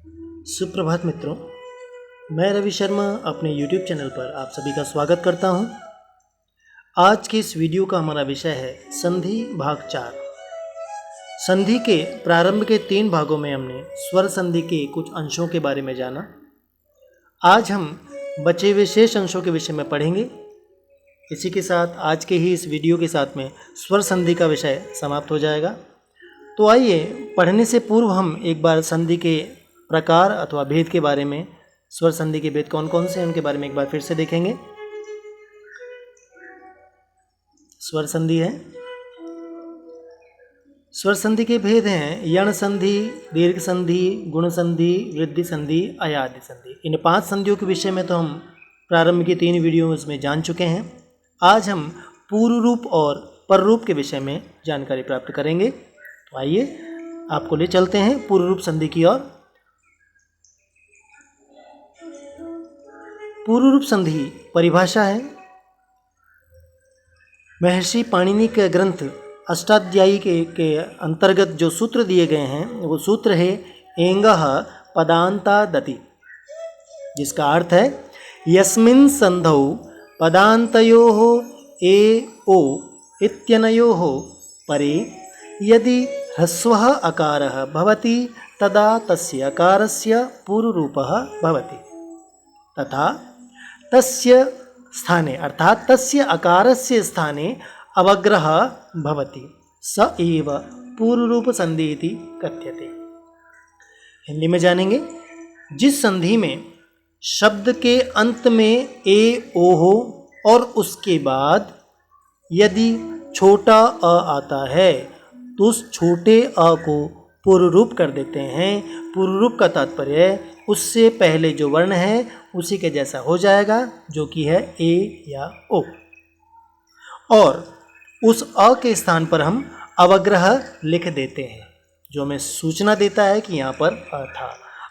सुप्रभात मित्रों, मैं रवि शर्मा अपने YouTube चैनल पर आप सभी का स्वागत करता हूं। आज के इस वीडियो का हमारा विषय है संधि भाग 4। संधि के प्रारंभ के 3 भागों में हमने स्वर संधि के कुछ अंशों के बारे में जाना। आज हम बचे हुए शेष अंशों के विषय में पढ़ेंगे। इसी के साथ आज के ही इस वीडियो के साथ में स्वर संधि का विषय समाप्त हो जाएगा। तो आइए पढ़ने से पूर्व हम एक बार संधि के प्रकार अथवा भेद के बारे में, स्वर संधि के भेद कौन कौन से हैं उनके बारे में एक बार फिर से देखेंगे। स्वर संधि है, स्वर संधि के भेद हैं यण संधि, दीर्घ संधि, गुण संधि, वृद्धि संधि, अयादि संधि। इन 5 संधियों के विषय में तो हम प्रारंभ की 3 वीडियोज में जान चुके हैं। आज हम पूर्व रूप और पर रूप के विषय में जानकारी प्राप्त करेंगे। तो आइए आपको ले चलते हैं पूर्व रूप संधि की ओर। पूर्व रूप संधि परिभाषा है, महर्षि पाणिनि के ग्रंथ अष्टाध्यायी के अंतर्गत जो सूत्र दिए गए हैं वो सूत्र है एंगः पदान्तादति, जिसका अर्थ है यस्मिन् संधौ पदान्तयोः ए ओ इत्यनयोः परे यदि ह्रस्वः अकारः भवति तदा तस्य अकारस्य पूर्वरूपः भवति, तथा तस्य स्थाने अर्थात तस्य अकारस्य स्थाने अवग्रह भवति, स एव पूर्वरूप संधि इति कथ्यते। हिंदी में जानेंगे, जिस संधि में शब्द के अंत में ए ओ हो और उसके बाद यदि छोटा अ आता है तो उस छोटे अ को पूर्व रूप कर देते हैं। पूर्व रूप का तात्पर्य उससे पहले जो वर्ण है उसी के जैसा हो जाएगा, जो कि है ए या ओ, और उस अ के स्थान पर हम अवग्रह लिख देते हैं, जो हमें सूचना देता है कि यहाँ पर अ था।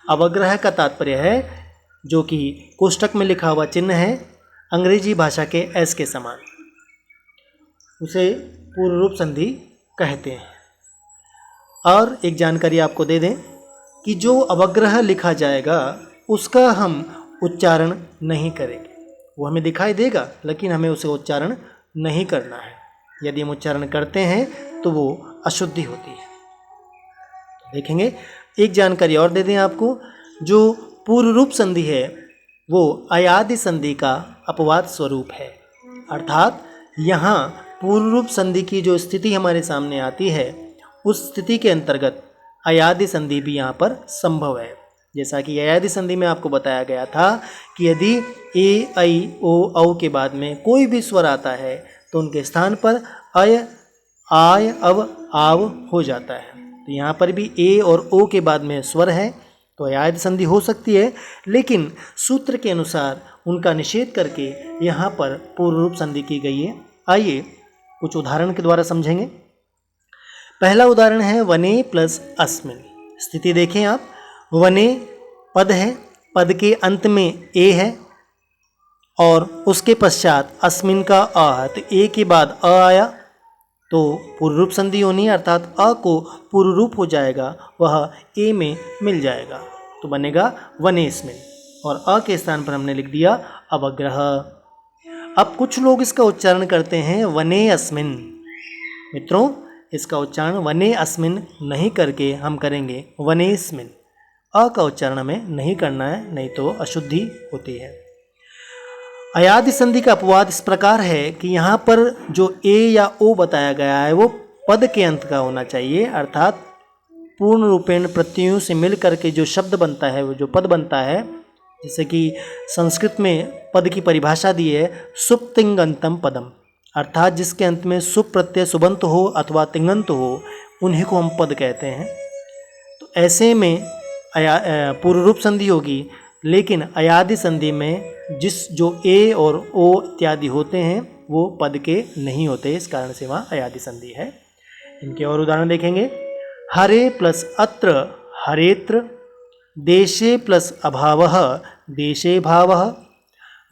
अवग्रह का तात्पर्य है जो कि कोष्टक में लिखा हुआ चिन्ह है, अंग्रेजी भाषा के एस के समान, उसे पूर्व रूप संधि कहते हैं। और एक जानकारी आपको दे दें कि जो अवग्रह लिखा जाएगा उसका हम उच्चारण नहीं करेंगे। वो हमें दिखाई देगा लेकिन हमें उसे उच्चारण नहीं करना है। यदि हम उच्चारण करते हैं तो वो अशुद्धि होती है। देखेंगे, एक जानकारी और दे दें आपको, जो पूर्व रूप संधि है वो अयादि संधि का अपवाद स्वरूप है। अर्थात यहाँ पूर्व रूप संधि की जो स्थिति हमारे सामने आती है उस स्थिति के अंतर्गत अयादि संधि भी यहाँ पर संभव है। जैसा कि अयादि संधि में आपको बताया गया था कि यदि ए ऐ ओ औ के बाद में कोई भी स्वर आता है तो उनके स्थान पर अय आय अव आव हो जाता है। तो यहाँ पर भी ए और ओ के बाद में स्वर है तो अयादि संधि हो सकती है, लेकिन सूत्र के अनुसार उनका निषेध करके यहाँ पर पूर्व रूप संधि की गई है। आइए कुछ उदाहरण के द्वारा समझेंगे। पहला उदाहरण है वने प्लस अस्मिन। स्थिति देखें आप, वने पद है, पद के अंत में ए है और उसके पश्चात अस्मिन का अ है, तो ए के बाद अ आया तो पूर्व रूप संधि होनी है, अर्थात अ को पूर्व रूप हो जाएगा, वह ए में मिल जाएगा, तो बनेगा वनेस्मिन, और अ के स्थान पर हमने लिख दिया अवग्रह। अब कुछ लोग इसका उच्चारण करते हैं वने अस्मिन। मित्रों, इसका उच्चारण वने अस्मिन नहीं करके हम करेंगे वनेस्मिन। अ का उच्चारण हमें नहीं करना है, नहीं तो अशुद्धि होती है। अयादि संधि का अपवाद इस प्रकार है कि यहाँ पर जो ए या ओ बताया गया है वो पद के अंत का होना चाहिए, अर्थात पूर्ण रूपेण प्रत्ययों से मिल करके जो शब्द बनता है, वो जो पद बनता है, जैसे कि संस्कृत में पद की परिभाषा दी है सुप तिंगंतम पदम, अर्थात जिसके अंत में सुप प्रत्यय सुबंत हो अथवा तिंगंत हो, उन्हीं को हम पद कहते हैं। तो ऐसे में पूर्व रूप संधि होगी, लेकिन अयादि संधि में जो ए और ओ इत्यादि होते हैं वो पद के नहीं होते, इस कारण से वहाँ अयादि संधि है। इनके और उदाहरण देखेंगे। हरे प्लस अत्र हरेत्र, देशे प्लस अभावः देशे भावः,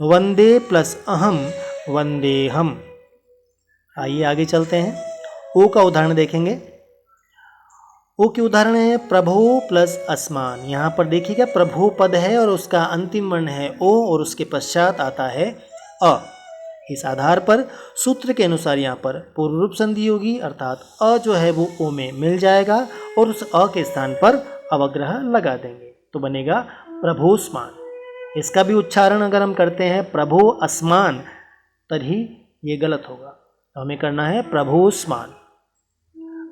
वंदे प्लस अहम वंदेहम। आइए आगे चलते हैं। ओ का उदाहरण देखेंगे। ओ के उदाहरण है प्रभो प्लस अस्मान। यहाँ पर देखिएगा प्रभो पद है और उसका अंतिम वर्ण है ओ और उसके पश्चात आता है अ। इस आधार पर सूत्र के अनुसार यहाँ पर पूर्व रूप संधि होगी, अर्थात अ जो है वो ओ में मिल जाएगा और उस अ के स्थान पर अवग्रह लगा देंगे तो बनेगा प्रभोस्मान। इसका भी उच्चारण अगर हम करते हैं प्रभो अस्मान तभी ये गलत होगा, तो हमें करना है प्रभोस्मान।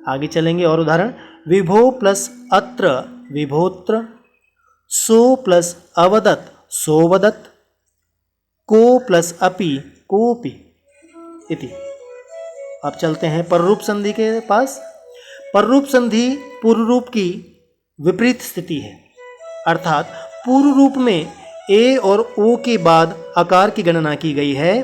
आगे चलेंगे और उदाहरण विभो प्लस अत्र विभोत्र, सो प्लस अवदत् सोवदत्, को प्लस अपि कोपि इति। अब चलते हैं पररूप संधि के पास। पररूप संधि पूर्व रूप की विपरीत स्थिति है, अर्थात पूर्व रूप में ए और ओ के बाद आकार की गणना की गई है,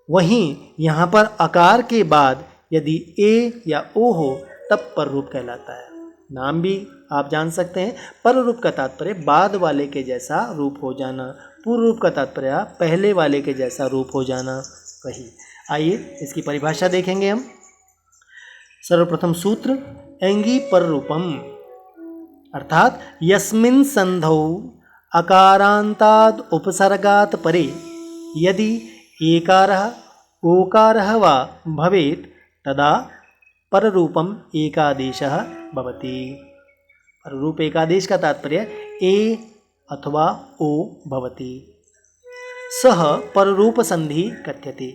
वहीं यहाँ पर आकार के बाद यदि ए या ओ हो तब पररूप कहलाता है। नाम भी आप जान सकते हैं, पररूप का तात्पर्य बाद वाले के जैसा रूप हो जाना, पूर्व रूप का तात्पर्य पहले वाले के जैसा रूप हो जाना, वही। आइए इसकी परिभाषा देखेंगे हम। सर्वप्रथम सूत्र एंगी पररूपम, अर्थात यस्मिन् संधौ अकारांताद उपसर्गात् परे यदि एकारः ओकारः वा भवेत् तदा पररूपम एकादेशः भवति। पररूप एकादेश का तात्पर्य ए अथवा ओ भवति, सह पररूप संधि कथ्यते।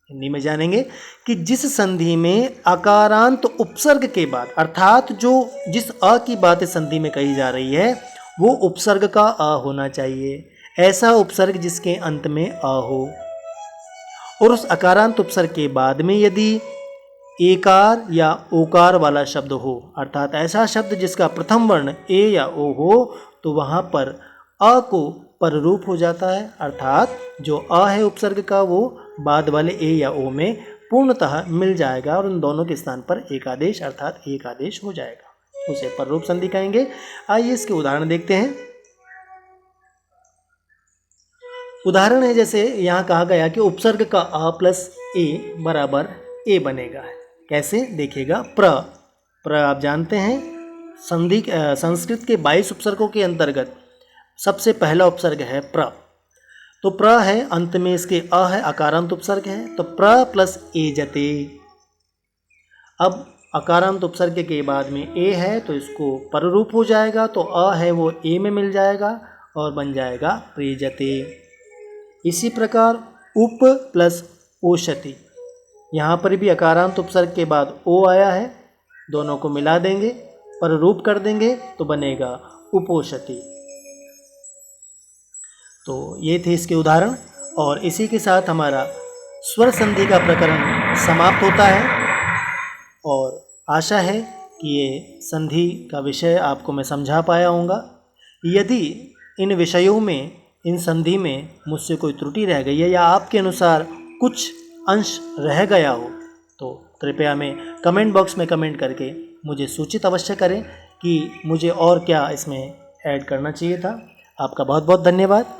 हिंदी में जानेंगे कि जिस संधि में अकारांत उपसर्ग के बाद, अर्थात जो जिस अ की बात संधि में कही जा रही है वो उपसर्ग का अ होना चाहिए, ऐसा उपसर्ग जिसके अंत में अ हो, और उस अकारांत उपसर्ग के बाद में यदि एकार या ओकार वाला शब्द हो, अर्थात ऐसा शब्द जिसका प्रथम वर्ण ए या ओ हो, तो वहाँ पर अ को पररूप हो जाता है, अर्थात जो अ है उपसर्ग का वो बाद वाले ए या ओ में पूर्णतः मिल जाएगा और उन दोनों के स्थान पर एकादेश अर्थात एक आदेश हो जाएगा, उसे पररूप संधि कहेंगे। आइए इसके उदाहरण देखते हैं। उदाहरण है जैसे यहाँ कहा गया कि उपसर्ग का अ प्लस ए बराबर ए बनेगा। कैसे देखिएगा, प्र आप जानते हैं संधि संस्कृत के 22 उपसर्गों के अंतर्गत सबसे पहला उपसर्ग है प्र, तो प्र है, अंत में इसके अ है, अकारांत उपसर्ग है, तो प्र प्लस ए जते। अब अकारांत उपसर्ग के बाद में ए है तो इसको पररूप हो जाएगा, तो अ है वो ए में मिल जाएगा और बन जाएगा प्रेजते। इसी प्रकार उप प्लस ओषति, यहाँ पर भी अकारांत उपसर्ग के बाद ओ आया है, दोनों को मिला देंगे पररूप कर देंगे तो बनेगा उपोषति। तो ये थे इसके उदाहरण और इसी के साथ हमारा स्वर संधि का प्रकरण समाप्त होता है और आशा है कि ये संधि का विषय आपको मैं समझा पाया होऊंगा। यदि इन विषयों में, इन संधि में मुझसे कोई त्रुटि रह गई है या आपके अनुसार कुछ अंश रह गया हो तो कृपया में कमेंट बॉक्स में कमेंट करके मुझे सूचित अवश्य करें कि मुझे और क्या इसमें ऐड करना चाहिए था। आपका बहुत बहुत धन्यवाद।